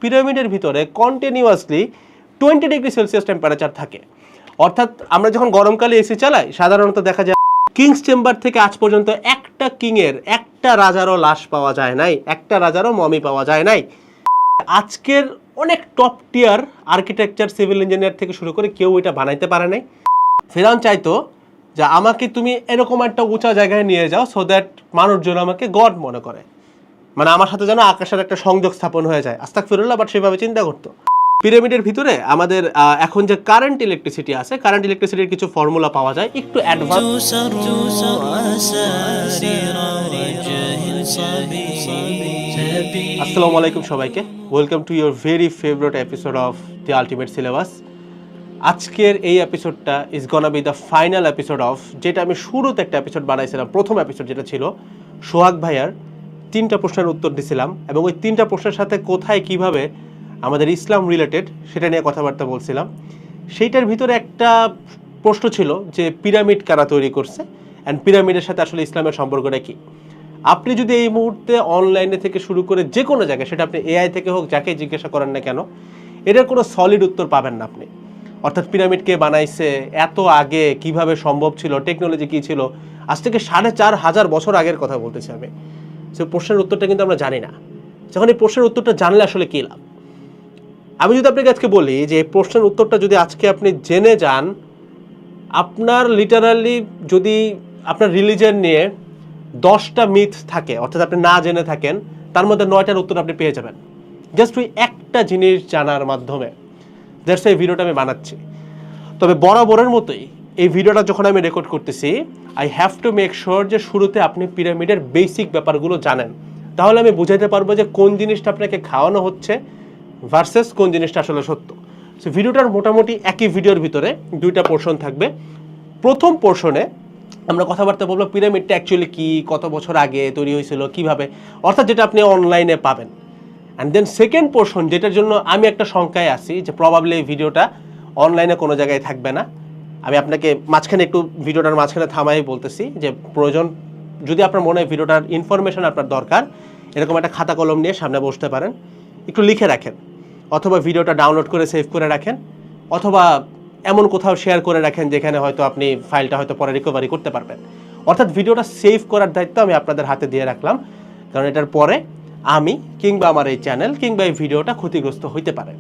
পিরামিডের ভিতরে continuously 20°C temperature থাকে। অর্থাৎ আমরা যখন গরমকালে এসি চালাই সাধারণত দেখা যায় কিংস চেম্বার থেকে আজ পর্যন্ত একটা কিংয়ের একটা রাজারও লাশ পাওয়া যায় নাই, একটা রাজারও মমি পাওয়া যায় নাই। আজকের অনেক টপ টিয়ার আর্কিটেকচার সিভিল ইঞ্জিনিয়ার থেকে শুরু করে কেউ এটা বানাইতে পারে নাই। ফেরাউন চাইতো যে আমাকে তুমি এরকম একটা উঁচা জায়গায় নিয়ে যাও সো দ্যাট মানুষজন আমাকে গড মনে করে, মানে আমার সাথে যেন আকাশের একটা সংযোগ স্থাপন হয়ে যায়। আস্তাগফিরুল্লাহ, বাট সেভাবে চিন্তা করতো। পিরামিডের ভিতরে আমাদের এখন যে কারেন্ট ইলেকট্রিসিটি আছে, কারেন্ট ইলেকট্রিসিটির কিছু ফর্মুলা পাওয়া যায় একটু অ্যাডভান্স। আসসালামু আলাইকুম সবাইকে, welcome to your very favourite episode of the ultimate syllabus. আজকের এই এপিসোডটা is gonna be the final episode of, যেটা আমি শুরুতে একটা এপিসোড বানাইছিলাম, প্রথম এপিসোড যেটা ছিল সোহাগ ভাইয়ার 3টা প্রশ্নের উত্তর দিছিলাম, এবং ওই 3টা প্রশ্নের সাথে কোথায় কিভাবে আমাদের ইসলাম রিলেটেড সেটা নিয়ে কথাবার্তা বলছিলাম। সেইটার ভিতরে একটা প্রশ্ন ছিল যে পিরামিড কারা তৈরি করছে অ্যান্ড পিরামিডের সাথে আসলে ইসলামের সম্পর্কটা কী। আপনি যদি এই মুহূর্তে অনলাইনে থেকে শুরু করে যে কোনো জায়গায়, সেটা আপনি এআই থেকে হোক, যাকে জিজ্ঞাসা করেন না কেন, এটার কোনো সলিড উত্তর পাবেন না আপনি। অর্থাৎ পিরামিড কে বানাইছে, এত আগে কিভাবে সম্ভব ছিল, টেকনোলজি কী ছিল, আজ থেকে 4,500 বছর আগের কথা বলতেছি আমি। সে প্রশ্নের উত্তরটা কিন্তু আমরা জানি না। যখন এই প্রশ্নের উত্তরটা জানলে আসলে কী লাভ। আমি যদি আপনাকে আজকে বলি যে এই প্রশ্নের উত্তরটা যদি আজকে আপনি জেনে যান, আপনার লিটারালি যদি আপনার রিলিজিয়ন নিয়ে 10টা মিথ থাকে, অর্থাৎ আপনি না জেনে থাকেন, তার মধ্যে 9টার উত্তর আপনি পেয়ে যাবেন জাস্ট ওই একটা জিনিস জানার মাধ্যমে। দ্যাটস এই ভিডিওটা আমি বানাচ্ছি। তবে বরাবরের মতোই এই ভিডিওটা যখন আমি রেকর্ড করতেছি, I have to make sure যে শুরুতে আপনি পিরামিডের বেসিক ব্যাপারগুলো জানেন। তাহলে আমি বুঝাইতে পারবো যে কোন জিনিসটা আপনাকে খাওয়ানো হচ্ছে ভার্সেস কোন জিনিসটা আসলে সত্য। সো ভিডিওটার মোটামুটি একই ভিডিওর ভিতরে 2টা পোর্শন থাকবে। প্রথম পোর্শনে আমরা কথাবার্তা বলবো পিরামিডটা অ্যাকচুয়ালি কী, কত বছর আগে তৈরি হয়েছিল, কিভাবে, অর্থাৎ যেটা আপনি অনলাইনে পাবেন। অ্যান্ড দেন সেকেন্ড পোর্শন, যেটার জন্য আমি একটা শঙ্কায় আছি যে প্রবাবলি এই ভিডিওটা অনলাইনে কোনো জায়গায় থাকবে না। আমি আপনাকে মাঝখানে একটু ভিডিওটার মাঝখানে থামাই বলতেছি যে প্রয়োজন যদি আপনার মনে হয় ভিডিওটার ইনফরমেশন আপনার দরকার, এরকম একটা খাতা কলম নিয়ে সামনে বসতে পারেন, একটু লিখে রাখেন, অথবা ভিডিওটা ডাউনলোড করে সেভ করে রাখেন, অথবা এমন কোথাও শেয়ার করে রাখেন যেখানে হয়তো আপনি ফাইলটা হয়তো পরে রিকভারি করতে পারবেন। অর্থাৎ ভিডিওটা সেভ করার দায়িত্ব আমি আপনাদের হাতে দিয়ে রাখলাম, কারণ এটার পরে আমি কিংবা আমার এই চ্যানেল কিংবা এই ভিডিওটা ক্ষতিগ্রস্ত হইতে পারে।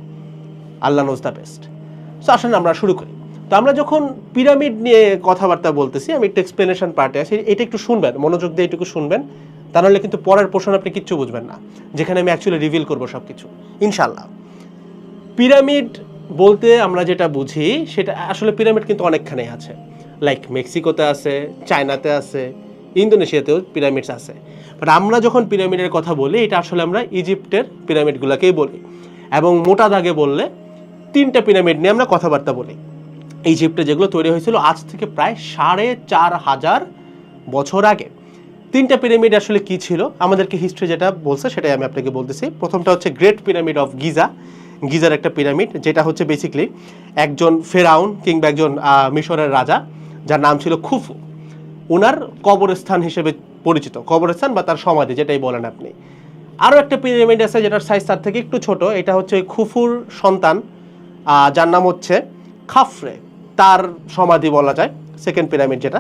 আল্লাহ নোজ দ্য বেস্ট। সো আসলে আমরা শুরু করি। তো আমরা যখন পিরামিড নিয়ে কথাবার্তা বলতেছি, আমি একটু এক্সপ্লেনেশন পার্টে আছি, এটা একটু শুনবেন, মনোযোগ দিয়ে এটুকু শুনবেন, তা নাহলে কিন্তু পরের পোর্শন আপনি কিচ্ছু বুঝবেন না, যেখানে আমি অ্যাকচুয়ালি রিভিল করবো সব কিছু ইনশাল্লাহ। পিরামিড বলতে আমরা যেটা বুঝি সেটা আসলে পিরামিড কিন্তু অনেকখানে আছে, লাইক মেক্সিকোতে আছে, চায়নাতে আছে, ইন্দোনেশিয়াতেও পিরামিডস আছে। বাট আমরা যখন পিরামিডের কথা বলি, এটা আসলে আমরা ইজিপ্টের পিরামিডগুলোকেই বলি, এবং মোটা দাগে বললে 3টা পিরামিড নিয়ে আমরা কথাবার্তা বলি। ইজিপ্টে যেগুলো তৈরি হয়েছিল আজ থেকে প্রায় 4,500 বছর আগে। 3টা পিরামিড আসলে কি ছিল, আমাদেরকে হিস্ট্রি যেটা বলছে সেটাই আমি আপনাকে বলতেছি। প্রথমটা হচ্ছে great pyramid of Giza, geyser একটা পিরামিড, যেটা হচ্ছে বেসিক্যালি একজন ফেরাউন কিংবা একজন মিশরের রাজা যার নাম ছিল খুফু, ওনার কবরস্থান হিসেবে পরিচিত, কবরস্থান বা তার সমাধি যেটাই বলেন আপনি। আরও একটা পিরামিড আছে যেটার সাইজ তার থেকে একটু ছোট, এটা হচ্ছে ওই খুফুর সন্তান যার নাম হচ্ছে খাফরে, তার সমাধি বলা যায়, সেকেন্ড পিরামিড যেটা।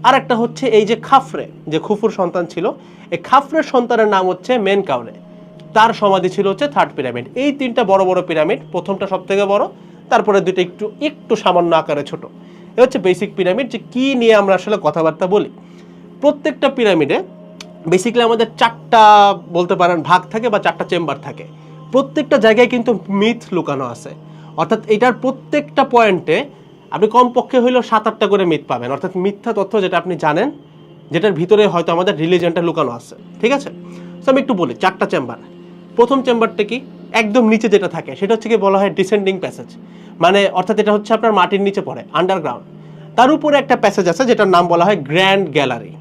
আর একটা হচ্ছে এই যে খাফরে, যে খুফুর সন্তান ছিল, এই খাফরের সন্তানের নাম হচ্ছে মেনকাউরে, তার সমাধি ছিল হচ্ছে থার্ড পিরামিড। এই 3টা বড় বড় পিরামিড, প্রথমটা সব থেকে বড়, তারপরে 2টা একটু একটু সামান্য আকারে ছোট। এ হচ্ছে বেসিক পিরামিড, যে কী নিয়ে আমরা আসলে কথাবার্তা বলি। প্রত্যেকটা পিরামিডে বেসিক্যালি আমাদের 4টা বলতে পারেন ভাগ থাকে বা 4টা চেম্বার থাকে। প্রত্যেকটা জায়গায় কিন্তু মিথ লুকানো আছে, অর্থাৎ এটার প্রত্যেকটা পয়েন্টে আপনি কমপক্ষে হইলেও 7-8টা করে মিথ পাবেন, অর্থাৎ মিথ্যা তথ্য যেটা আপনি জানেন, যেটার ভিতরে হয়তো আমাদের রিলিজিয়নটা লুকানো আছে। ঠিক আছে, তো আমি একটু বলি 4টা চেম্বার। প্রথম চেম্বারটা কি, একদম নিচে যেটা থাকে সেটা হচ্ছে কি বলা হয় ডিসেন্ডিং প্যাসেজ, মানে অর্থাৎ এটা হচ্ছে আপনার মাটির নিচে পড়ে, আন্ডারগ্রাউন্ড। তার উপরে একটা প্যাসেজ আছে যেটার নাম বলা হয় গ্র্যান্ড গ্যালারি,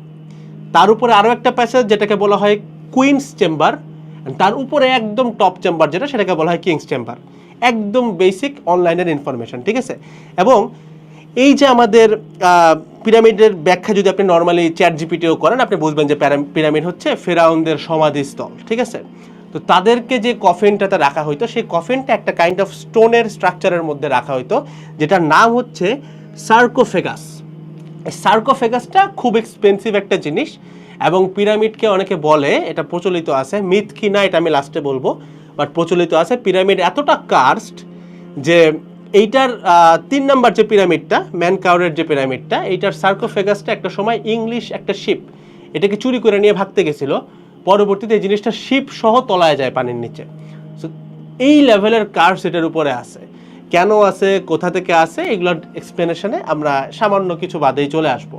তার উপরে আরও একটা প্যাসেজ যেটাকে বলা হয় কুইন্স চেম্বার, তার উপরে একদম টপ চেম্বার যেটা, সেটাকে বলা হয় কিংস চেম্বার। একদম বেসিক অনলাইনের ইনফরমেশন, ঠিক আছে। এবং এই যে আমাদের পিরামিডের ব্যাখ্যা যদি আপনি নর্মালি চ্যাট জিপিটিও করেন, আপনি বুঝবেন যে পিরামিড হচ্ছে ফেরাউনদের সমাধিস্থল, ঠিক আছে। তো তাদেরকে যে কফিনটাতে রাখা হইতো সেই কফিনটা একটা কাইন্ড অফ স্টোনের স্ট্রাকচারের মধ্যে রাখা হইতো, যেটার নাম হচ্ছে সার্কোফেগাস। এই সার্কোফেগাসটা খুব এক্সপেন্সিভ একটা জিনিস, এবং পিরামিডকে অনেকে বলে, এটা প্রচলিত আছে, মিথ কি না এটা আমি লাস্টে বলবো, বাট প্রচলিত আছে পিরামিড এতটা কার্সড যে এইটার 3 নাম্বার যে পিরামিডটা, ম্যানকাউরের যে পিরামিডটা, এইটার সার্কোফেগাসটা একটা সময় ইংলিশ একটা শিপ এটাকে চুরি করে নিয়ে ভাগতে গেছিল, পরবর্তীতে এই জিনিসটা শিপ সহ তলায় যায় পানির নিচে। সো এই লেভেলের কার্স এটার উপরে আছে। কেন আছে, কোথা থেকে আছে, এগুলোর এক্সপ্লেনেশনে আমরা সামান্য কিছু বাদেই চলে আসবো।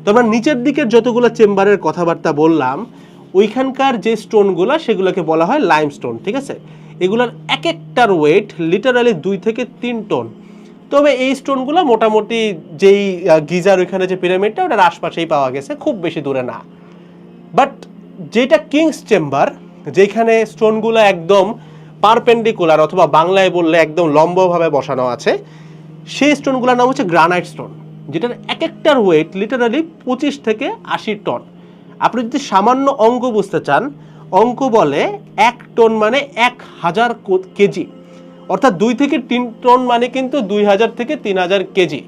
তো আমরা নিচের দিকের যতগুলো চেম্বারের কথাবার্তা বললাম, ওইখানকার যে স্টোনগুলো সেগুলোকে বলা হয় লাইমস্টোন, ঠিক আছে? এগুলোর এক একটার ওয়েট লিটারালি 2 থেকে 3 টন। তবে এই স্টোনগুলো মোটামুটি যেই গিজার ওইখানে যে পিরামিডটা ওটার আশপাশেই পাওয়া গেছে, খুব বেশি দূরে না। বাট যেটা কিংস চেম্বার, যেখানে স্টোনগুলো একদম পারপেন্ডিকুলার অথবা বাংলায় বললে একদম লম্বভাবে বসানো আছে, সেই স্টোনগুলোর নাম হচ্ছে গ্রানাইট স্টোন, যেটার এক একটার ওয়েট লিটারালি 25 থেকে 80 টন। আপনি যদি সামান্য অঙ্ক বুঝতে চান, অঙ্ক বলে 1 টন মানে 1000 কেজি, অর্থাৎ 2 থেকে 3 টন মানে কিন্তু 2000 থেকে 3000 কেজি।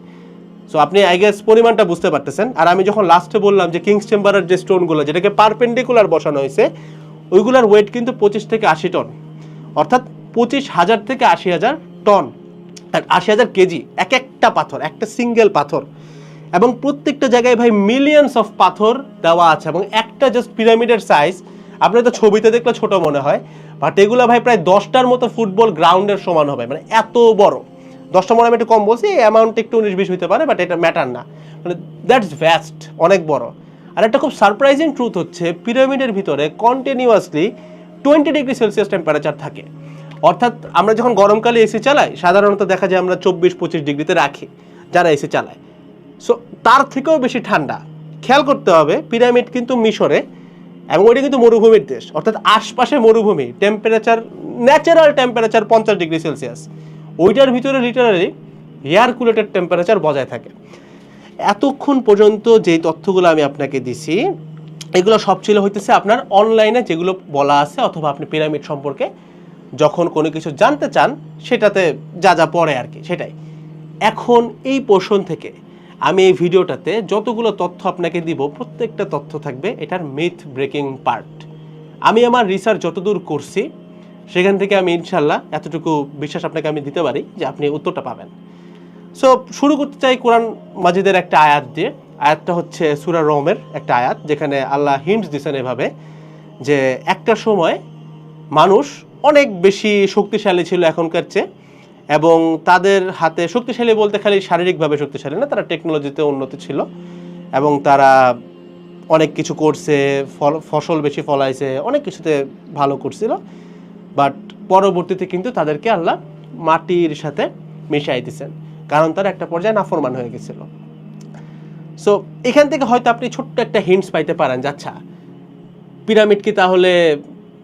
সো আপনি আই গেস পরিমাণটা বুঝতে পারতেছেন। আর আমি যখন লাস্টে বললাম যে কিংস চেম্বারের যে স্টোনগুলো যেটাকে পারপেন্ডিকুলার বসানো হয়েছে, ওইগুলোর ওয়েট কিন্তু 25 থেকে 80 টন, অর্থাৎ 25,000 থেকে 80,000 টন, 80,000 কেজি এক একটা পাথর, একটা সিঙ্গেল পাথর। এবং প্রত্যেকটা জায়গায় ভাই মিলিয়নস অফ পাথর দেওয়া আছে, এবং একটা জাস্ট পিরামিডের সাইজ আপনি তো ছবিতে দেখলে ছোট মনে হয়, বাট এগুলো ভাই প্রায় 10টার মতো ফুটবল গ্রাউন্ডের সমান হবে, মানে এত বড়। 10টা মনে আমি একটু কম বলছি, এই অ্যামাউন্ট একটু 19-20 হতে পারে, বাট এটা ম্যাটার না, মানে দ্যাটস ভ্যাস্ট, অনেক বড়। আর একটা খুব সারপ্রাইজিং ট্রুথ হচ্ছে পিরামিডের ভিতরে কন্টিনিউয়াসলি 20 ডিগ্রি সেলসিয়াস টেম্পারেচার থাকে। অর্থাৎ আমরা যখন গরমকালে এসি চালাই সাধারণত দেখা যায় আমরা 24-25 ডিগ্রিতে রাখি যারা এসি চালায়। সো তার থেকেও বেশি ঠান্ডা। খেয়াল করতে হবে পিরামিড কিন্তু মিশরে, এবং ওইটা কিন্তু মরুভূমির দেশ, অর্থাৎ আশপাশে মরুভূমি, temperature natural temperature 50 degree Celsius, ওইটার ভিতরে লিটারালি এয়ার কুলেটেড টেম্পারেচার বজায় থাকে। এতক্ষণ পর্যন্ত যেই তথ্যগুলো আমি আপনাকে দিছি এগুলো সব ছিল হইতেছে আপনার অনলাইনে যেগুলো বলা আছে, অথবা আপনি পিরামিড সম্পর্কে যখন কোনো কিছু জানতে চান সেটাতে যা যা পড়ে আর কি, সেটাই। এখন এই পোর্শন থেকে আমি এই ভিডিওটাতে যতগুলো তথ্য আপনাকে দিব, প্রত্যেকটা তথ্য থাকবে এটার মিথ ব্রেকিং পার্ট। আমি আমার রিসার্চ যতদূর করছি সেখান থেকে আমি ইনশাল্লাহ এতটুকু বিশ্বাস আপনাকে আমি দিতে পারি যে আপনি উত্তরটা পাবেন। সো শুরু করতে চাই কোরআন মাজিদের একটা আয়াত দিয়ে। আয়াতটা হচ্ছে সূরা রমের একটা আয়াত, যেখানে আল্লাহ হিন্টস দিয়েছেন এভাবে যে একটা সময় মানুষ অনেক বেশি শক্তিশালী ছিল এখনকার চেয়ে, এবং তাদের হাতে শক্তিশালী বলতে খালি শারীরিকভাবে শক্তিশালী না, তারা টেকনোলজিতে উন্নতি ছিল, এবং তারা অনেক কিছু করছে, ফসল বেশি ফলাইছে, অনেক কিছুতে ভালো করছিল। বাট পরবর্তীতে কিন্তু তাদেরকে আল্লাহ মাটির সাথে মিশাই দিয়েছেন, কারণ তারা একটা পর্যায়ে নাফরমান হয়ে গেছিল। সো এখান থেকে হয়তো আপনি ছোট্ট একটা হিন্টস পাইতে পারেন যে আচ্ছা পিরামিড কি তাহলে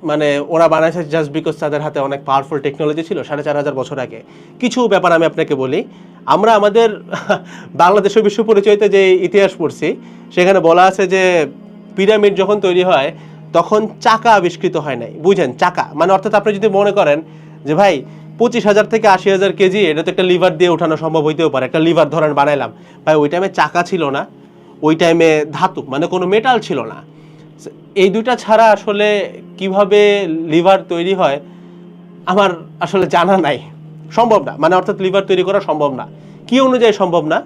মানে ওরা বানাইছে জাস্ট বিকজ তাদের হাতে অনেক পাওয়ারফুল টেকনোলজি ছিল 4500 বছর আগে। কিছু ব্যাপার আমি আপনাকে বলি। আমরা আমাদের বাংলাদেশের বিশ্ব পরিচয়তে যে ইতিহাস পড়ছি সেখানে বলা আছে যে পিরামিড যখন তৈরি হয় তখন চাকা আবিষ্কৃত হয় নাই। বুঝেন, চাকা মানে অর্থাৎ আপনি যদি মনে করেন যে ভাই 25,000 থেকে 80,000 কেজি এটা তো একটা লিভার দিয়ে ওঠানো সম্ভব হইতেও পারে, একটা লিভার ধরেন বানাইলাম, ভাই ওই টাইমে চাকা ছিল না, ওই টাইমে ধাতু মানে কোনো মেটাল ছিল না। এই দুটা ছাড়া আসলে কিভাবে লিভার তৈরি হয় আমার আসলে জানা নাই, সম্ভব না, মানে অর্থাৎ লিভার তৈরি করা সম্ভব না। কি অনুযায়ী সম্ভব না?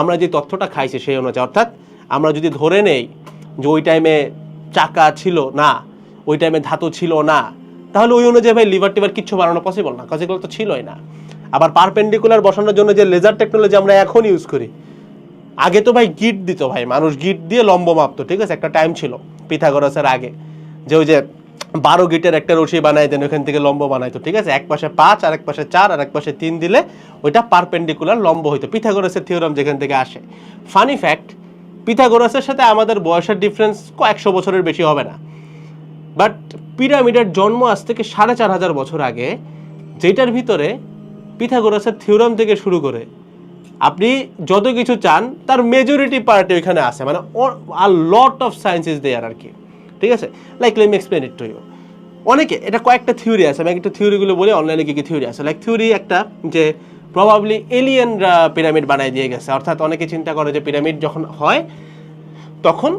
আমরা যে তথ্যটা খাইছি সেই অনুযায়ী। অর্থাৎ আমরা যদি ধরে নেই যে ওই টাইমে চাকা ছিল না, ওই টাইমে ধাতু ছিল না, তাহলে ওই অনুযায়ী ভাই লিভার টিভার কিচ্ছু বানানো পসিবল না, কাজ এগুলো তো ছিলই না। আবার পারপেন্ডিকুলার বসানোর জন্য যে লেজার টেকনোলজি আমরা এখন ইউজ করি, আগে তো ভাই গিট দিত, ভাই মানুষ গিট দিয়ে লম্ব মাপতো, ঠিক আছে? একটা টাইম ছিল পিথাগোরাসের আগে যে ওই যে 12 গিটের একটা রশি বানাই দেন, ওখান থেকে লম্ব বানাইতো, ঠিক আছে? এক পাশে 5 আর এক পাশে 4 আর এক পাশে 3 দিলে ওইটা পারপেন্ডিকুলার লম্ব হইতো, পিথাগোরাসের থিওরাম যেখান থেকে আসে। ফানি ফ্যাক্ট, পিথাগোরাসের সাথে আমাদের বয়সের ডিফারেন্স কয়েকশো বছরের বেশি হবে না, বাট পিরামিডের জন্ম আজ থেকে 4500 বছর আগে, যেটার ভিতরে পিথাগোরাসের থিওরাম থেকে শুরু করে আপনি যত কিছু চান তার মেজরিটি পার্টে ওইখানে আছে, মানে a lot of science is there আর কি, ঠিক আছে? Like let me explain it to you. অনেকে এটা কয়েকটা থিওরি আছে, আমি একটা থিওরিগুলো বলি অনলাইনে কি কি থিওরি আছে। লাইক থিওরি একটা যে প্রবাবলি এলিয়েনরা পিরামিড বানায় দিয়ে গেছে, অর্থাৎ অনেকে চিন্তা করে যে পিরামিড যখন হয় তখন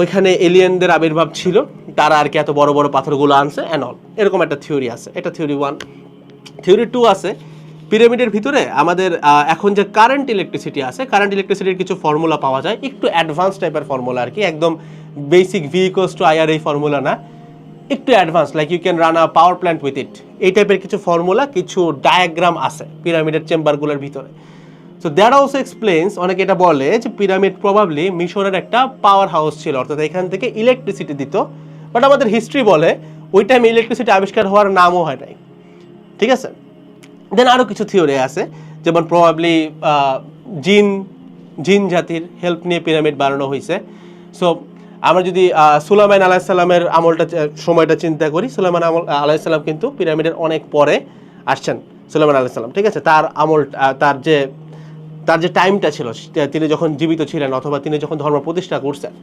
ওইখানে এলিয়েনদের আবির্ভাব ছিল, তারা আর কি এত বড় বড় পাথরগুলো আনছে অ্যান্ড অল, এরকম একটা থিওরি আছে। এটা থিওরি 1। থিওরি 2 আছে পিরামিডের ভিতরে আমাদের এখন যে কারেন্ট ইলেকট্রিসিটি আছে, কারেন্ট ইলেকট্রিসিটির কিছু ফর্মুলা পাওয়া যায়, একটু অ্যাডভান্স টাইপের ফর্মুলা আর কি, একদম বেসিক V = IR এই ফর্মুলা না, একটু advance, like you can run a power plant with it, এই টাইপের কিছু ফর্মুলা, কিছু ডায়াগ্রাম আছে পিরামিডের চেম্বারগুলোর ভিতরে। সো দ্যাট অলসো এক্সপ্লেন্স, অনেকে এটা বলে যে পিরামিড প্রবাবলি মিশরের একটা পাওয়ার হাউস ছিল, অর্থাৎ এখান থেকে ইলেকট্রিসিটি দিত। বাট আমাদের হিস্ট্রি বলে ওই টাইমে ইলেকট্রিসিটি আবিষ্কার হওয়ার নামও হয় নাই, ঠিক আছে। দেন আরও কিছু থিওরি আছে, যেমন প্রবাবলি জিন জাতির হেল্প নিয়ে পিরামিড বানানো হয়েছে। সো আমরা যদি সুলাইমান আলাইহিস সালামের আমলটা সময়টা চিন্তা করি, সুলাইমান আলাইহিস সালাম কিন্তু পিরামিডের অনেক পরে আসছেন, সুলাইমান আলাইহিস সালাম, ঠিক আছে। তার আমল, তার যে টাইমটা ছিল, তিনি যখন জীবিত ছিলেন অথবা তিনি যখন ধর্ম প্রতিষ্ঠা করছেন।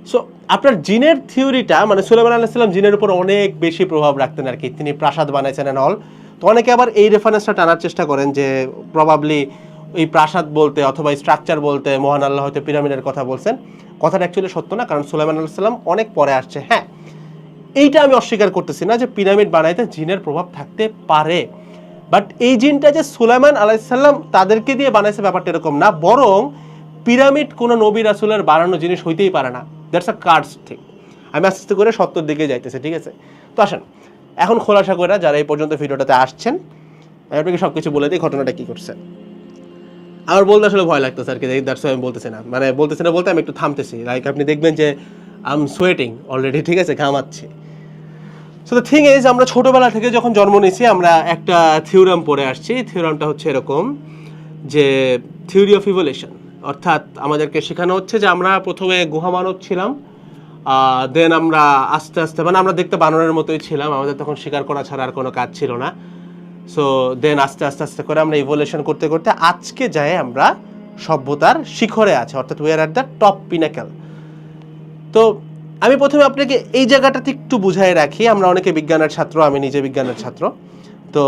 সো আপনার জিনের থিওরিটা, মানে সুলাইমান আলাইহিস সালাম জিনের উপর অনেক বেশি প্রভাব রাখতেন আর কি, তিনি প্রাসাদ বানাইছেন এন্ড অল। তো অনেকে আবার এই রেফারেন্সটা টানার চেষ্টা করেন যে প্রবাবলি এই প্রাসাদ বলতে অথবা স্ট্রাকচার বলতে মহান আল্লাহ হয়তো পিরামিডের কথা বলছেন। কথাটা অ্যাকচুয়ালি সত্য না, কারণ সুলাইমান আলাইহিস সালাম অনেক পরে আসছে। হ্যাঁ, এইটা আমি অস্বীকার করতেছি না যে পিরামিড বানাইতে জিনের প্রভাব থাকতে পারে, বাট এই জিনটা যে সুলাইমান আলাইহিস সালাম তাদেরকে দিয়ে বানাইছে ব্যাপারটা এরকম না, বরং পিরামিড কোনো নবী রাসূলের বানানো জিনিস হইতেই পারে না। That's a cards thing. আমি আস্তে আস্তে করে সত্যর দিকে যাইতেছি, ঠিক আছে। তো আসেন এখন খোলাসা করে যারা এই পর্যন্ত ভিডিওটাতে আসছেন, আমি আপনাকে সব কিছু বলে দিই ঘটনাটা কী করছে। আমার বলতে আসলে ভয় লাগতেছে আর কি, দ্যাটস আমি বলতেছি না, মানে বলতেছি না বলতে আমি একটু থামতেছি, লাইক আপনি দেখবেন যে আই এম সোয়েটিং অলরেডি, ঠিক আছে, ঘামাচ্ছি। সো দ্য থিং ইজ, আমরা ছোটোবেলা থেকে যখন জন্ম নিয়েছি আমরা একটা থিওরাম পড়ে আসছি। থিওরামটা হচ্ছে এরকম যে থিওরি অফ ইভলিউশন, অর্থাৎ আমাদেরকে শেখানো হচ্ছে যে আমরা প্রথমে গুহা মানব ছিলাম, দেন আমরা আস্তে আস্তে, মানে আমরা দেখতে বানরের মতোই ছিলাম, আমাদের তখন শিকার করা ছাড়া আর কোনো কাজ ছিল না। সো দেন আস্তে আস্তে আস্তে করে আমরা ইভলিউশন করতে করতে আজকে যায় আমরা সভ্যতার শিখরে আছে, অর্থাৎ we are at the top pinnacle. তো আমি প্রথমে আপনাকে এই জায়গাটাতে একটু বুঝাই রাখি, আমরা অনেকে বিজ্ঞানের ছাত্র, আমি নিজে বিজ্ঞানের ছাত্র। তো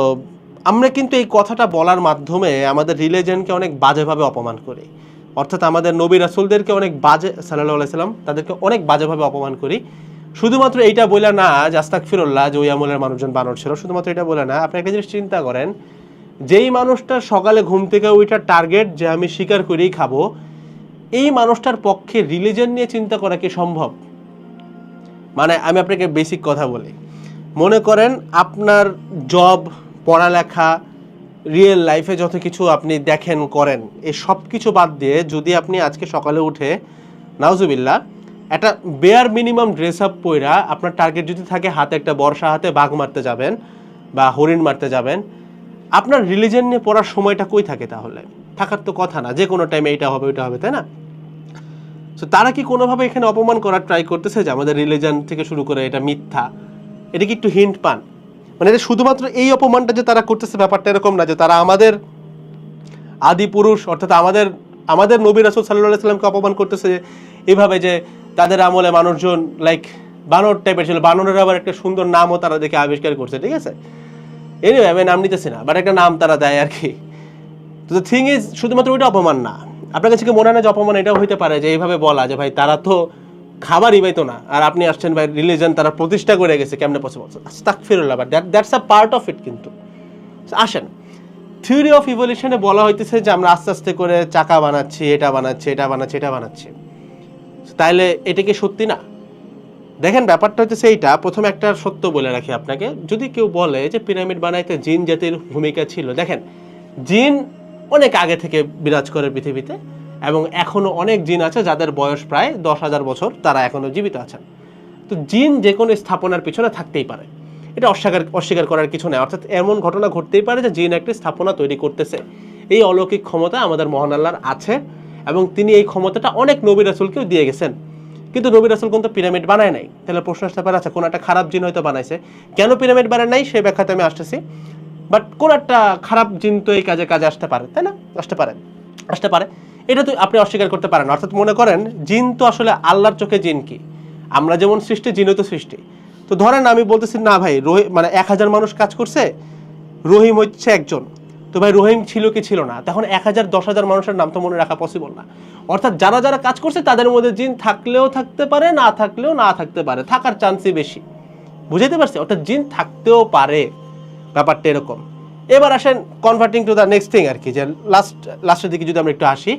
আমরা কিন্তু এই কথাটা বলার মাধ্যমে আমাদের রিলিজিয়নকে অনেক বাজেভাবে অপমান করি, অর্থাৎ আমাদের নবী রাসূলদেরকে অনেক বাজে, সাল্লাল্লাহু আলাইহি সাল্লাম, তাদেরকে অনেক বাজেভাবে অপমান করি। শুধুমাত্র এইটা বলে না যে আস্তাগফিরুল্লাহ যে ওই আমলের মানুষজন বানর ছিল, শুধুমাত্র এটা বলে না। আপনি একটা জিনিস চিন্তা করেন, যেই মানুষটা সকালে ঘুম থেকে ওইটার টার্গেট যে আমি শিকার করেই খাবো, এই মানুষটার পক্ষে রিলিজিয়ন নিয়ে চিন্তা করা কি সম্ভব? মানে আমি আপনাকে বেসিক কথা বলি, মনে করেন আপনার জব, পড়ালেখা, রিয়েল লাইফে যত কিছু আপনি দেখেন করেন, এই সব কিছু বাদ দিয়ে যদি আপনি আজকে সকালে উঠে নাউজুবিল্লাহ একটা বেয়ার মিনিমাম ড্রেস আপ পইরা আপনার টার্গেট যদি থাকে হাতে একটা বর্ষা হাতে বাঘ মারতে যাবেন বা হরিণ মারতে যাবেন, আপনার রিলিজিয়ন নিয়ে পড়ার সময়টা কই থাকে? তাহলে থাকার তো কথা না, যে কোনো টাইমে এটা হবে ওইটা হবে, তাই না? তো তারা কি কোনোভাবে এখানে অপমান করার ট্রাই করতেছে যে আমাদের রিলিজিয়ন থেকে শুরু করে এটা মিথ্যা? এটা কি একটু হিন্ট পান? মানে এটা শুধুমাত্র এই অপমানটা যে তারা করতেছে ব্যাপারটা এরকম না যে তারা আমাদের আদি পুরুষ অর্থাৎ আমাদের নবী রাসূল সাল্লাল্লাহু আলাইহি সাল্লামকে অপমান করতেছে এভাবে যে তাদের আমলে মানুষজন লাইক বানর টাইপের ছিল, বানরের আবার একটা সুন্দর নামও তারা দেখে আবিষ্কার করছে, ঠিক আছে। এনিওয়ে আমি নাম নিতেছি না, বাট একটা নাম তারা দেয় আর কি। তো দ্য থিং ইজ, শুধুমাত্র ওইটা অপমান না, আপনার কাছে কি মনে হয় না যে অপমান এটাও হইতে পারে যে এইভাবে বলা যে ভাই তারা তো খাবারই পাইতো না আর আপনি আসছেন ভাই রিলিজিয়ন তারা প্রতিষ্ঠা করে গেছে, কেমনে পসিবল? আস্তাগফিরুল্লাহ, but that's a part of it. কিন্তু আসেন, থিওরি অফ ইভলিউশনে বলা হইতেছে যে আমরা আস্তে আস্তে করে চাকা বানাচ্ছি, এটা বানাচ্ছি, এটা বানাচ্ছি, এটা বানাচ্ছি, তাইলে এটা কি সত্যি না? দেখেন ব্যাপারটা হচ্ছে এইটা, প্রথমে একটা সত্য বলে রাখি আপনাকে, যদি কেউ বলে যে পিরামিড বানাইতে জিন জাতির ভূমিকা ছিল, দেখেন জিন অনেক আগে থেকে বিরাজ করে পৃথিবীতে এবং এখনো অনেক জিন আছে যাদের বয়স প্রায় 10,000 বছর, তারা এখনো জীবিত আছেন। তো জিন যে কোনো স্থাপনার পিছনে থাকতেই পারে, এটা অস্বীকার করার কিছু নেই। অর্থাৎ এমন ঘটনা ঘটতেই পারে যে জিন একটি স্থাপনা তৈরি করতেছে, এই অলৌকিক ক্ষমতা আমাদের মহান আল্লাহর আছে এবং তিনি এই ক্ষমতাটা অনেক নবী রাসূলকেও দিয়ে গেছেন। কিন্তু নবী রাসূল কিন্তু পিরামিড বানায় নাই। তাহলে প্রশ্ন আসতে পারে, আচ্ছা কোন একটা খারাপ জিন হয়তো বানাইছে, কেন পিরামিড বানায় নাই সেই ব্যাখ্যাতে আমি আসতেছি। বাট কোন একটা খারাপ জিন তো এই কাজে আসতে পারে, তাই না? আসতে পারে, এটা তো আপনি অস্বীকার করতে পারেন। অর্থাৎ মনে করেন জিন তো আসলে আল্লাহর চোখে জিন কি, আমরা যেমন সৃষ্টি জিনও তো সৃষ্টি। তো তো ধরেন আমি বলতেছি না ভাই মানে 1000 মানুষ কাজ করছে, রহিম হচ্ছে একজন, তো ভাই রহিম ছিল কি ছিল না, তখন 1000 10,000 মানুষের নাম তো মনে রাখা পসিবল না। অর্থাৎ যারা যারা কাজ করছে তাদের মধ্যে জিন থাকলেও থাকতে পারে, না থাকলেও না থাকতে পারে, থাকার চান্সই বেশি। বুঝাইতে পারছি? অর্থাৎ জিন থাকতেও পারে, ব্যাপারটা এরকম। এবার আসেন converting to the next thing আর কি, যে লাস্টের দিকে যদি আমরা একটু আসি,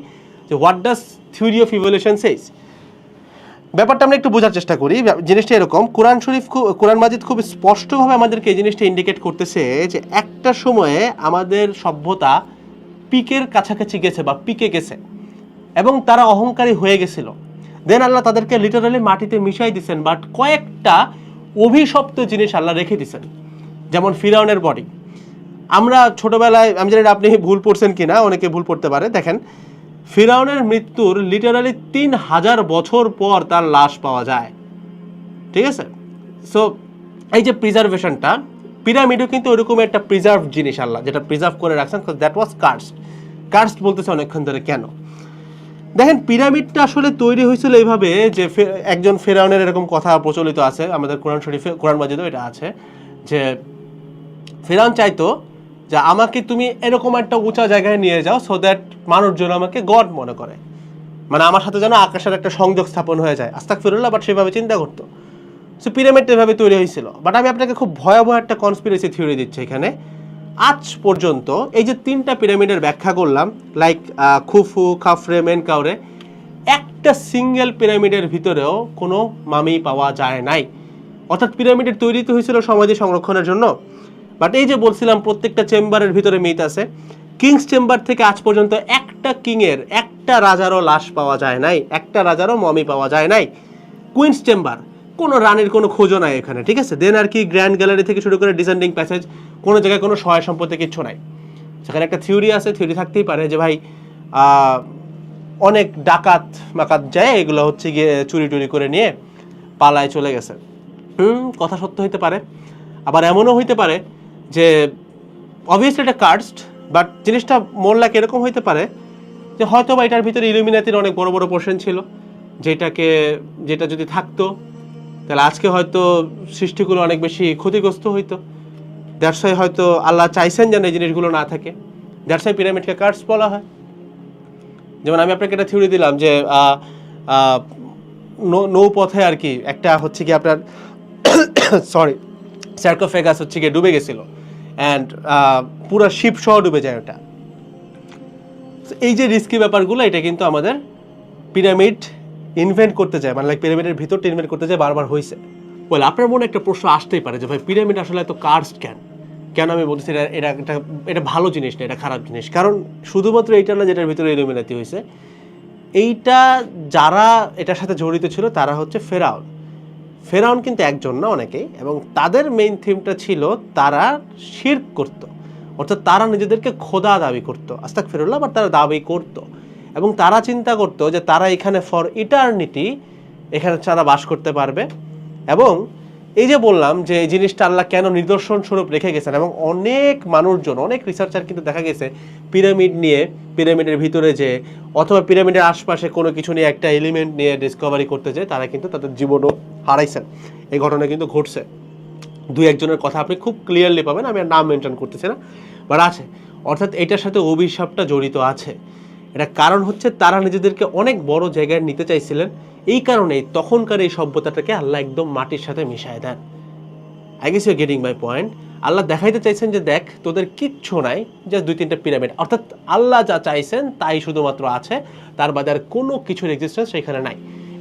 যে what does theory of evolution says. ব্যাপারটা আমরা একটু বোঝার চেষ্টা করি। জিনিসটা এরকম, কোরআন মাজিদ খুব স্পষ্টভাবে আমাদেরকে এই জিনিসটা ইন্ডিকেট করতেছে যে একটা সময়ে আমাদের সভ্যতা পিকের কাছাকাছি গেছে বা পিকে গেছে এবং তারা অহংকারী হয়ে গেছিল। দেন আল্লাহ তাদেরকে লিটারালি মাটিতে মিশাই দিচ্ছেন, বাট কয়েকটা অভিশপ্ত জিনিস আল্লাহ রেখে দিচ্ছেন, যেমন ফিরাউনের বডি। আমরা ছোটবেলায়, আমি জানি আপনি ভুল পড়ছেন কিনা, অনেকে ভুল পড়তে পারে, দেখেন ফিরাউনের মৃত্যুর লিটারালি 3000 বছর পর তার লাশ পাওয়া যায়, ঠিক আছে? সো এই যে প্রিজার্ভেশনটা, পিরামিডও কিন্তু ওরকম একটা প্রিজার্ভ জিনিস আল্লাহ যেটা প্রিজার্ভ করে রাখছেন, দ্যাট ওয়াজ কার্সড বলতেছে অনেকক্ষণ ধরে। কেন? দেখেন পিরামিডটা আসলে তৈরি হয়েছিল এইভাবে যে একজন ফেরাউনের এরকম কথা প্রচলিত আছে আমাদের কোরআন মাজিদেও এটা আছে, যে ফেরাউন চাইতো যে আমাকে তুমি এরকম একটা উঁচা জায়গায় নিয়ে যাও সো দ্যাট মানুষজন আমাকে গড মনে করে, মানে আমার সাথে যেন আকাশের একটা সংযোগ স্থাপন হয়ে যায়। আস্তাগফিরুল্লাহ, বাট সেভাবে চিন্তা করতো। সো পিরামিডটা এভাবে তৈরি হয়েছিল। বাট আমি আপনাকে খুব ভয়াবহ একটা কনস্পিরেসি থিওরি দিচ্ছি এখানে। আজ পর্যন্ত এই যে 3টা পিরামিডের ব্যাখ্যা করলাম, লাইক খুফু, খাফরে, মেনকাউরে, একটা সিঙ্গেল পিরামিডের ভিতরেও কোনো মামি পাওয়া যায় নাই। অর্থাৎ পিরামিডের তৈরি তো হয়েছিল সমাধি সংরক্ষণের জন্য, বাট এই যে বলছিলাম প্রত্যেকটা চেম্বারের ভিতরে মিথ আছে। কিংস চেম্বার থেকে আজ পর্যন্ত একটা কিংয়ের, একটা রাজারও লাশ পাওয়া যায় নাই, একটা রাজারও মমি পাওয়া যায় নাই। কুইন্স চেম্বার, কোনো রানীর কোনো খোঁজও নাই এখানে, ঠিক আছে? দেন আর কি গ্র্যান্ড গ্যালারি থেকে শুরু করে ডিসেন্ডিং প্যাসেজ, কোনো জায়গায় কোনো সহায় সম্পত্তি কিচ্ছু নাই। সেখানে একটা থিওরি আছে, থিওরি থাকতেই পারে যে ভাই অনেক ডাকাত মাকাত যায়, এগুলো হচ্ছে গিয়ে চুরি টুরি করে নিয়ে পালায় চলে গেছে। কথা সত্য হইতে পারে, আবার এমনও হইতে পারে যে অবভিয়াসলি এটা কার্সড, বাট জিনিসটা মোর লাইক এরকম হইতে পারে যে হয়তো বা এটার ভিতরে ইলুমিনাতির অনেক বড় বড় পোর্শন ছিল, যেটা যদি থাকতো তাহলে আজকে হয়তো সৃষ্টিগুলো অনেক বেশি ক্ষতিগ্রস্ত হইতো। দ্যাটস ওয়াই হয়তো আল্লাহ চাইছেন যেন এই জিনিসগুলো না থাকে, দ্যাটস ওয়াই পিরামিডকে কার্স বলা হয়। যেমন আমি আপনাকে একটা থিওরি দিলাম যে নৌপথে আর কি একটা হচ্ছে কি আপনার সার্কোফেগাস হচ্ছে গিয়ে ডুবে গেছিল, অ্যান্ড পুরো শিপ সহ ডুবে যায় ওটা। এই যে রিস্কি ব্যাপারগুলো, এটা কিন্তু আমাদের পিরামিড ইনভেন্ট করতে যায়, মানে পিরামিডের ভিতরটা ইনভেন্ট করতে যায় বারবার হয়েছে। বলে আপনার মনে একটা প্রশ্ন আসতেই পারে যে ভাই পিরামিড আসলে এত কার্সড কেন? আমি বলতেছি এটা ভালো জিনিস না, এটা খারাপ জিনিস। কারণ শুধুমাত্র এইটা না যেটার ভিতরে ইলুমিনাতি হয়েছে, এইটা যারা এটার সাথে জড়িত ছিল তারা হচ্ছে ফেরাউন কিন্তু একজন না, অনেকেই। এবং তাদের মেইন থিমটা ছিল তারা শিরক করত, অর্থাৎ তারা নিজেদেরকে খোদা দাবি করতো, আস্তাগফিরুল্লাহ, বাট তারা দাবি করত। এবং তারা চিন্তা করতো যে তারা এখানে ফর ইটারনিটি এখানে তারা বাস করতে পারবে। এবং এই যে বললাম যে এই জিনিসটা আল্লাহ কেন নিদর্শন স্বরূপ রেখে গেছেন, এবং অনেক মানুষজন, অনেক রিসার্চার কিন্তু দেখা গেছে পিরামিড নিয়ে, পিরামিডের ভিতরে যে অথবা পিরামিডের আশপাশে কোনো কিছু নিয়ে একটা এলিমেন্ট নিয়ে ডিসকভারি করতে যায়, তারা কিন্তু তাদের জীবনও হারাইছেন। এই ঘটনা কিন্তু ঘটছে। 2-1 জনের কথা আপনি খুব ক্লিয়ারলি পাবেন, আমি আর নাম মেনশন করতেছি না, বাট আছে। অর্থাৎ এটার সাথে অভিশাপটা জড়িত আছে। এটা কারণ হচ্ছে তারা নিজেদেরকে অনেক বড় জায়গায় নিতে চাইছিলেন, এই কারণেই তখনকার এই সভ্যতাটাকে আল্লাহ একদম মাটির সাথে মিশায় দেন। I guess you getting my point. আল্লাহ দেখাইতে চাইছেন যে দেখ তোদের কিচ্ছু নাই, জাস্ট 2-3টা পিরামিড। অর্থাৎ আল্লাহ যা চাইছেন তাই শুধুমাত্র আছে, তার বাদে আর কোনো কিছুর এক্সিস্টেন্স সেখানে নাই।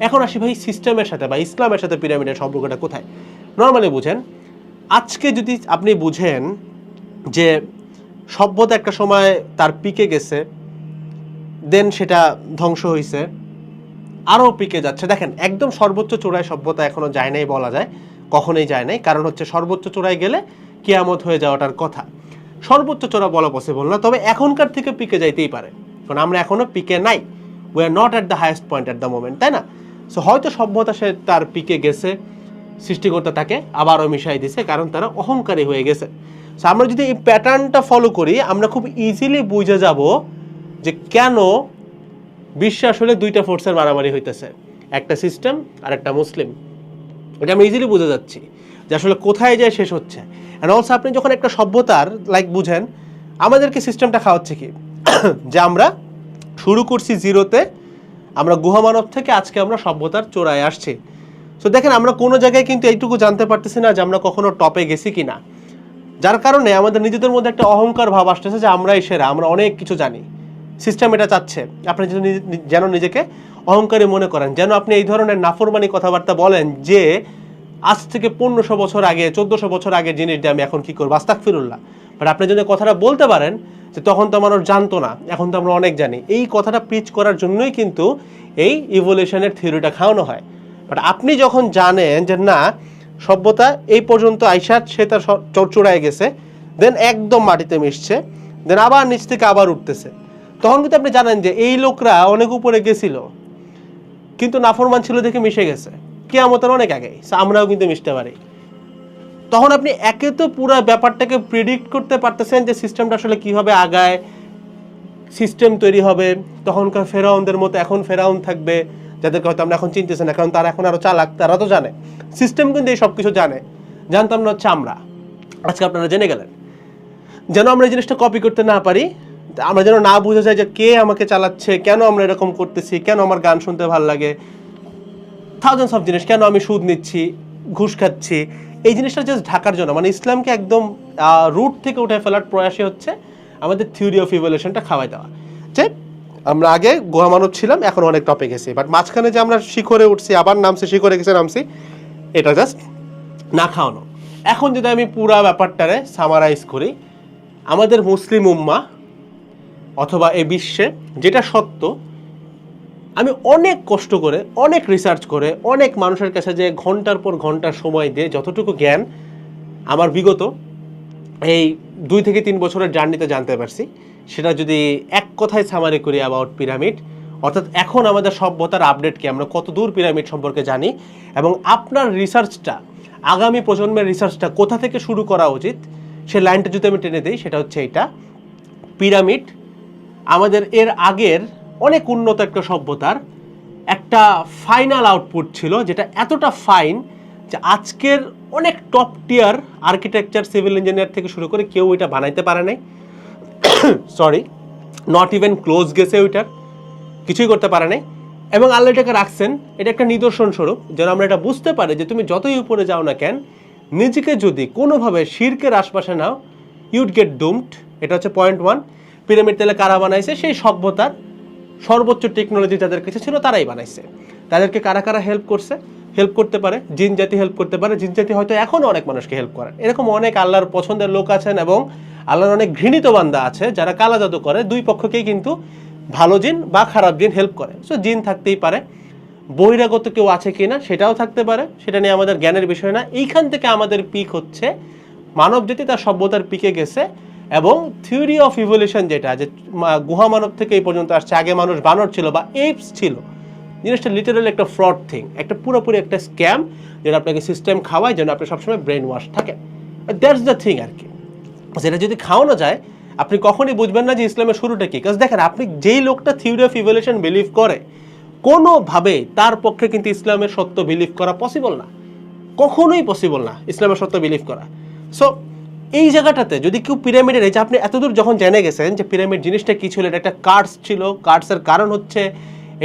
এখন আসি ভাই সিস্টেমের সাথে বা ইসলামের সাথে পিরামিডের সম্পর্কটা কোথায়। নর্মালি বুঝেন, আজকে যদি আপনি বুঝেন যে সভ্যতা একটা সময় তার পিকে গেছে, দেন সেটা ধ্বংস হয়েছে, আরও পিকে যাচ্ছে। দেখেন একদম সর্বোচ্চ চূড়ায় সভ্যতা এখনো যায় নাই বলা যায়, কখনোই যায় নাই। কারণ হচ্ছে সর্বোচ্চ চূড়ায় গেলে কিয়ামত হয়ে যাওয়াটার কথা, সর্বোচ্চ চূড়া বলা পসিবল না। তবে এখনকার থেকে পিকে যাইতেই পারে, কারণ আমরা এখনো পিকে নাই, we are not at the highest point at the moment, তাই না? সো হয়তো সভ্যতা সে তার পিকে গেছে, সৃষ্টিকর্তা তাকে আবারও মিশাই দিছে, কারণ তারা অহংকারী হয়ে গেছে। সো আমরা যদি এই প্যাটার্নটা ফলো করি, আমরা খুব ইজিলি বুঝে যাব যে কেন বিশ্বে আসলে 2টা ফোর্সের মারামারি হইতেছে, একটা সিস্টেম আর একটা মুসলিম। এটা আমি ইজিলি বুঝে যাচ্ছি যে আসলে কোথায় যায় শেষ হচ্ছে। অ্যান্ড অলসো আপনি যখন একটা সভ্যতার লাইক বুঝেন, আমাদেরকে সিস্টেমটা খাওয়াচ্ছে কি যে আমরা শুরু করছি জিরোতে, আমরা গুহামানব থেকে আজকে আমরা সভ্যতার চূড়ায় আসছি। সো দেখেন আমরা কোনো জায়গায় কিন্তু এইটুকু জানতে পারতেছি না যে আমরা কখনো টপে গেছি কিনা, যার কারণে আমাদের নিজেদের মধ্যে একটা অহংকার ভাব আসতেছে যে আমরাই সেরা, আমরা অনেক কিছু জানি। সিস্টেম এটা চাচ্ছে আপনি যেন নিজেকে অহংকারী মনে করেন, যেন আপনি এই ধরনের নাফরমানি কথাবার্তা বলেন যে আজ থেকে 1500 বছর আগে 1400 বছর আগের জিনিস দিয়ে আমি এখন কি করবো, আস্তাগফিরুল্লাহ। বাট আপনি যদি কথাটা বলতে পারেন যে তখন তো মানুষ জানতো না, এখন তো আমরা অনেক জানি, এই কথাটা পিচ করার জন্যই কিন্তু এই ইভলিউশনের থিওরিটা খাওয়ানো হয়। বাট আপনি যখন জানেন যে না সভ্যতা এই পর্যন্ত আইসাত সে তার চড়চড়ায় গেছে, দেন একদম মাটিতে মিশছে, দেন আবার নিচ থেকে আবার উঠতেছে, তখন কিন্তু আপনি জানেন যে এই লোকরা অনেক উপরে গেছিল কিন্তু নাফরমান ছিল দেখে মিশে গেছে কিয়ামতের অনেক আগে, আমরাও কিন্তু মিশতে পারি। তখন আপনি একে তো পুরো ব্যাপারটাকে প্রেডিক্ট করতে পারতেছেন যে সিস্টেমটা আসলে কীভাবে আগায়, সিস্টেম তৈরি হবে। তখনকার ফেরাউনদের মতো এখন ফেরাউন থাকবে যাদেরকে হয়তো আমরা এখন চিনতেছি না, কারণ তারা এখন আরও চালাক, তারা তো জানে সিস্টেম কিন্তু এই সব কিছু জানে, জানতাম না হচ্ছে আমরা। আজকে আপনারা জেনে গেলেন, যেন আমরা এই জিনিসটা কপি করতে না পারি, আমরা যেন না বুঝে যাই যে কে আমাকে চালাচ্ছে, কেন আমরা এরকম করতেছি, কেন আমার গান শুনতে ভালো লাগে, থাউজেন্ডস অফ জিনিস, কেন আমি সুদ নিচ্ছি, ঘুষ খাচ্ছি, এই জিনিসটা জাস্ট ঢাকার জন্য, মানে ইসলামকে একদম রুট থেকে উঠে ফেলার প্রয়াসই হচ্ছে আমাদের থিওরি অফ ইভলিউশনটা খাওয়াই দেওয়া। যে আমরা আগে গুহামানব ছিলাম, এখন অনেক টপে গেছি, বাট মাঝখানে যে আমরা শিখরে উঠছি আবার নামছি, শিখরে গেছে নামছি, এটা জাস্ট না খাওয়ানো। এখন যদি আমি পুরা ব্যাপারটারে সামারাইজ করি, আমাদের মুসলিম উম্মাহ অথবা এই বিশ্বে যেটা সত্য, আমি অনেক কষ্ট করে, অনেক রিসার্চ করে, অনেক মানুষের কাছে যে ঘন্টার পর ঘন্টা সময় দিয়ে যতটুকু জ্ঞান আমার বিগত এই 2 থেকে 3 বছরের জার্নিতে জানতে পারছি, সেটা যদি এক কথায় সামারি করি অ্যাবাউট পিরামিড, অর্থাৎ এখন আমাদের সভ্যতার আপডেট কি, আমরা কত দূর পিরামিড সম্পর্কে জানি, এবং আপনার রিসার্চটা, আগামী প্রজন্মের রিসার্চটা কোথা থেকে শুরু করা উচিত, সে লাইনটা যদি আমি টেনে দিই, সেটা হচ্ছে এইটা: পিরামিড আমাদের এর আগের অনেক উন্নত একটা সভ্যতার একটা ফাইনাল আউটপুট ছিল, যেটা এতটা ফাইন যে আজকের অনেক টপ টিয়ার আর্কিটেকচার, সিভিল ইঞ্জিনিয়ার থেকে শুরু করে কেউ এটা বানাইতে পারে নাই। সরি, নট ইভেন ক্লোজ গেছে, ওইটার কিছুই করতে পারে নাই। এবং আল্লাহ এটাকে রাখছেন, এটা একটা নিদর্শন স্বরূপ, যেন আমরা এটা বুঝতে পারি যে তুমি যতই উপরে যাও না কেন, নিজেকে যদি কোনোভাবে শিরকের আশপাশে নাও, ইউড গেট ডুমড। এটা হচ্ছে পয়েন্ট 1। পিরামিড তাহলে কারা বানাইছে? সেই সভ্যতার সর্বোচ্চ টেকনোলজি যাদের কাছে ছিল তারাই বানাইছে। তাদেরকে কারা কারা হেল্প করছে? হেল্প করতে পারে জিন জাতি, হেল্প করতে পারে জিন জাতি, হয়তো এখনও অনেক মানুষকে হেল্প করেন। এরকম অনেক আল্লাহর পছন্দের লোক আছেন এবং আল্লাহর অনেক ঘৃণিত বান্দা আছে যারা কালা জাদু করে, দুই পক্ষকেই কিন্তু ভালো জিন বা খারাপ জিন হেল্প করে। সো জিন থাকতেই পারে, বহিরাগত কেউ আছে কিনা সেটাও থাকতে পারে, সেটা নিয়ে আমাদের জ্ঞানের বিষয় না। এইখান থেকে আমাদের পিক হচ্ছে মানব জাতি তার সভ্যতার পিকে গেছে, এবং থিওরি অফ ইভলিউশন যেটা, যে গুহা মানব থেকে এই পর্যন্ত আসছে, আগে মানুষ বানর ছিল বা এপস ছিল, জিনিসটা লিটারালি একটা ফ্রড থিং, একটা পুরোপুরি একটা স্ক্যাম, যেটা আপনাকে সিস্টেম খাওয়ায় যেন আপনি সবসময় ব্রেন ওয়াশ থাকে। দ্যাটস দ্য থিং আর কি। যেটা যদি খাওয়ানো যায়, আপনি কখনই বুঝবেন না যে ইসলামের শুরুটা কি। কারণ দেখেন, আপনি যেই লোকটা থিওরি অফ ইভলিউশন বিলিভ করে, কোনোভাবে তার পক্ষে কিন্তু ইসলামের সত্য বিলিভ করা পসিবল না, কখনোই পসিবল না ইসলামের সত্য বিলিভ করা। সো এই জায়গাটাতে যদি কেউ পিরামিডের, এই যে আপনি এতদূর যখন জেনে গেছেন যে পিরামিড জিনিসটা কী ছিল, এটা একটা কার্ডস ছিল, কার্ডসের কারণ হচ্ছে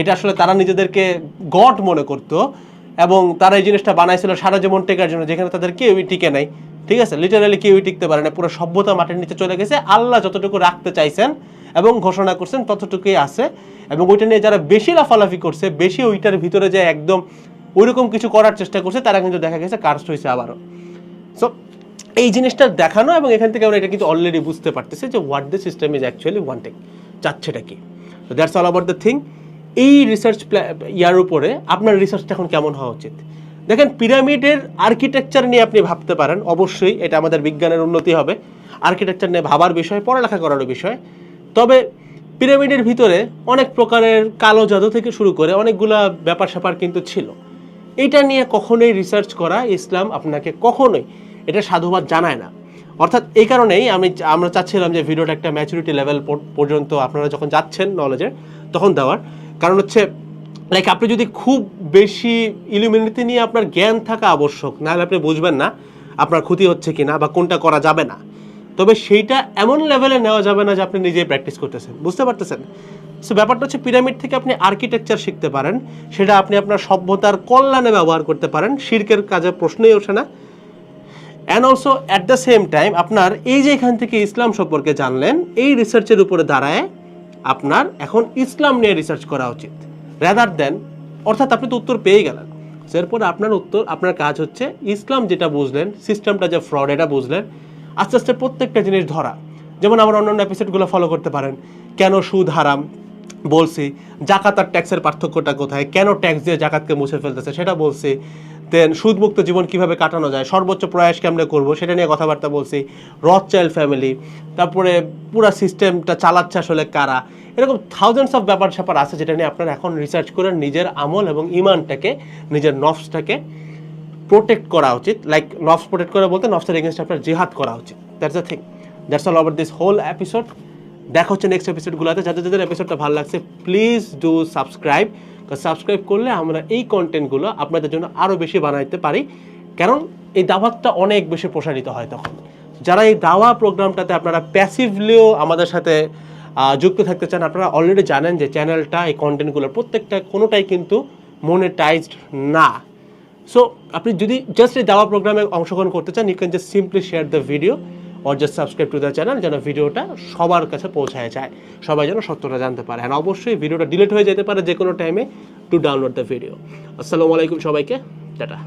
এটা আসলে তারা নিজেদেরকে গড মনে করতো, এবং তারা এই জিনিসটা বানাইছিল সারা জীবন টেকার জন্য, যেখানে তাদের কেউই টিকে নাই। ঠিক আছে, লিটারালি কেউই টিকতে পারে না, পুরো সভ্যতা মাটির নিচে চলে গেছে। আল্লাহ যতটুকু রাখতে চাইছেন এবং ঘোষণা করছেন ততটুকুই আছে, এবং ওইটা নিয়ে যারা বেশি লাফালাফি করছে, বেশি ওইটার ভিতরে যায় একদম ওইরকম কিছু করার চেষ্টা করছে, তারা কিন্তু দেখা গেছে কার্স হয়েছে আবারও। সো এই জিনিসটা দেখানো, এবং এখান থেকে আমরা এটা কিন্তু অলরেডি বুঝতে পারতেছি যে what the system is actually wanting, চাচ্ছেটা কি। তো that's all about the thing. এই রিসার্চ ইয়ার উপরে আপনার রিসার্চটা এখন কেমন হওয়া উচিত? দেখেন, পিরামিডের আর্কিটেকচার নিয়ে আপনি ভাবতে পারেন, অবশ্যই এটা আমাদের বিজ্ঞানের উন্নতি হবে, আর্কিটেকচার নিয়ে ভাবার বিষয়, পড়ালেখা করারও বিষয়। তবে পিরামিডের ভিতরে অনেক প্রকারের কালো জাদু থেকে শুরু করে অনেকগুলা ব্যাপার স্যাপার কিন্তু ছিল। এইটা নিয়ে কখনোই রিসার্চ করা ইসলাম আপনাকে কখনোই এটা সাধুবাদ জানায় না। অর্থাৎ এই কারণেই আমরা চাচ্ছিলাম যে ভিডিওটা একটা ম্যাচুরিটি লেভেল পর্যন্ত আপনারা যখন যাচ্ছেন নলেজের, তখন দেওয়ার কারণ হচ্ছে লাইক, আপনি যদি খুব বেশি ইলুমিনেটি নিয়ে আপনার জ্ঞান থাকা আবশ্যক, নাহলে আপনি বুঝবেন না আপনার ক্ষতি হচ্ছে কিনা বা কোনটা করা যাবে না, তবে সেইটা এমন লেভেলে নেওয়া যাবে না যে আপনি নিজেই প্র্যাকটিস করতেছেন, বুঝতে পারতেছেন? সো ব্যাপারটা হচ্ছে পিরামিড থেকে আপনি আর্কিটেকচার শিখতে পারেন, সেটা আপনি আপনার সভ্যতার কল্যাণে ব্যবহার করতে পারেন, শিরকের কাজে প্রশ্নই ওঠে না। And also at the same time আপনার এই যে এখান থেকে ইসলাম সম্পর্কে জানলেন, এই রিসার্চের উপরে দাঁড়ায় আপনার এখন ইসলাম নিয়ে রিসার্চ করা উচিত রাদার দেন, অর্থাৎ আপনি তো উত্তর পেয়ে গেলেন, এরপর আপনার কাজ হচ্ছে ইসলাম যেটা বুঝলেন, সিস্টেমটা যে ফ্রড এটা বুঝলেন, আস্তে আস্তে প্রত্যেকটা জিনিস ধরা। যেমন আমার অন্যান্য এপিসোডগুলো ফলো করতে পারেন, কেন সুদ হারাম বলছি, জাকাত আর ট্যাক্সের পার্থক্যটা কোথায়, কেন ট্যাক্স দিয়ে জাকাতকে মুছে ফেলতেছে সেটা বলছি, দেন সুদমুক্ত জীবন কিভাবে কাটানো যায়, সর্বোচ্চ প্রয়াস কেমনে করবো সেটা নিয়ে কথাবার্তা বলছি, রথচাইল্ড ফ্যামিলি, তারপরে পুরো সিস্টেমটা চালাচ্ছে আসলে কারা, এরকম থাউজেন্ডস অফ ব্যাপার স্যাপার আছে যেটা নিয়ে আপনারা এখন রিসার্চ করে নিজের আমল এবং ইমানটাকে, নিজের নফসটাকে প্রোটেক্ট করা উচিত। লাইক নফস প্রোটেক্ট করা বলতে নফসের এগেনস্ট আপনার জিহাদ করা উচিত। That's the thing, that's all over this whole episode. দেখা হচ্ছে নেক্সট এপিসোডগুলোতে। যাদের যাদের এপিসোডটা ভালো লাগছে প্লিজ ডু সাবস্ক্রাইব, সাবস্ক্রাইব করলে আমরা এই কন্টেন্টগুলো আপনাদের জন্য আরও বেশি বানাইতে পারি, কারণ এই দাওয়াতটা অনেক বেশি প্রসারিত হয় তখন। যারা এই দাওয়া প্রোগ্রামটাতে আপনারা প্যাসিভলিও আমাদের সাথে যুক্ত থাকতে চান, আপনারা অলরেডি জানেন যে চ্যানেলটা, এই কন্টেন্টগুলোর প্রত্যেকটা কোনোটাই কিন্তু মনিটাইজড না। সো আপনি যদি জাস্ট এই দাওয়া প্রোগ্রামে অংশগ্রহণ করতে চান, you can just simply share the video or just subscribe to the channel, যেন ভিডিওটা সবার কাছে পৌঁছায় যায়, সবাই যেন সত্যটা জানতে পারে। আর অবশ্যই ভিডিওটা ডিলিট হয়ে যেতে পারে যে কোনো টাইমে, টু ডাউনলোড দ্য ভিডিও। আসসালামু আলাইকুম সবাইকে, টাটা।